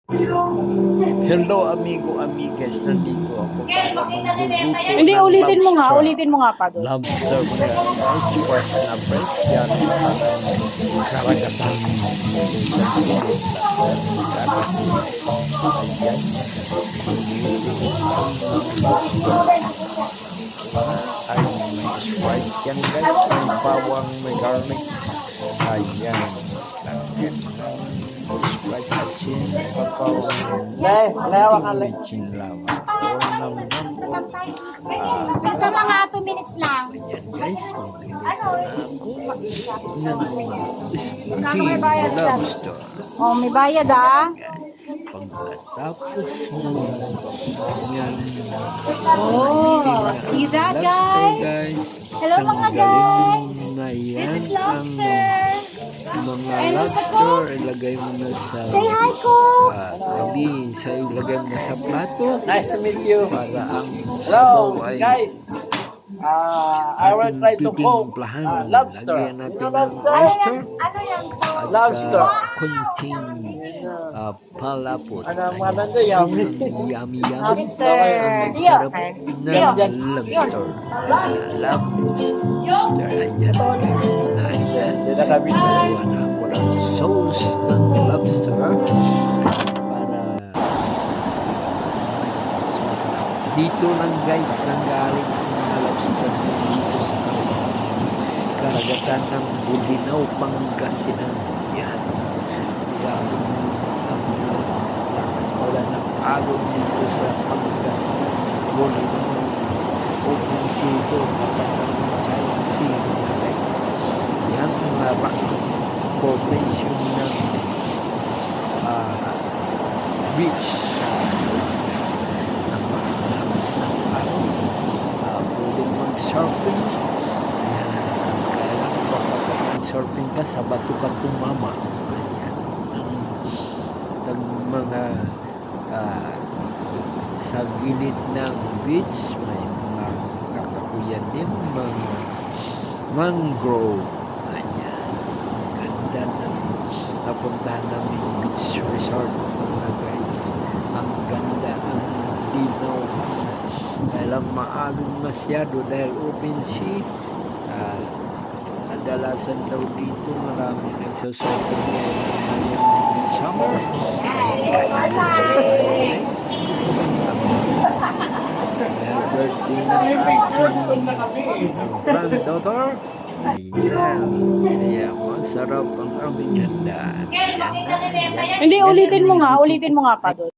Hello amigo, amigas, nandito ako para magluluto Hindi, ng ulitin mo nga pa doon. lobster guys, fresh na fresh yan ang karagatan sa Pilipinas. Ayan, ay may Sprite yan guys, may bawang, may garlic. Ayan, lagyan ng Sprite at sin, papaw, michin lava. Nasa mga 2 minutes lang. Ayan guys, steam lobster. Oh, may bayad ah. Pagkatapos mo, yan. Oh, see that guys? Hello mga guys. This is lobster. Mga And lobster, ilagay mo na sa Say hi, ko. tabi, ilagay mo na sa plato. Nice to meet you. Para ang Hello, sabaw ay guys. I will try to cook titimplahan. lobster. Lagyan natin ng oyster Ano yan? at Lobster. kunting palapot. Ano ang mga nando, yummy. Yummy. Lobster. Ang sarap ng lobster. Lobster. Ayan guys. Ayan. Hindi na kami. Gawa na ako ng sauce ng lobster para dito lang guys nanggaling ang mga lobster dito sa karagatan ng Bulinaw, Pangasinan. Yan. Grabe ang lakas pala ng alon dito sa Pangasinan. Bulinaw, open sea ito, kapatang China Sea mga guys. Yan ang rock formation ng beach. Napakalakas ng alon. Pwedeng mag-surfing. Kailangan kapag mag-surfing ka, sa bato ka tumama. Ayan. Ang mga sa gilid ng beach, may mga kakahuyan din, mga mangrove. Ayan. Ganda ng napuntahan namin beach resort mga guys. Ang ganda, ang linaw. Kailang maalon masyado dahil open sea. Kadalasan daw dito marami nagsasurfing ngayon sa summer. Birthday ng aking granddaughter. Ayan. Kaya masarap ang aming handaan. Ayan na, ayan. Hindi, ulitin mo nga pa doon.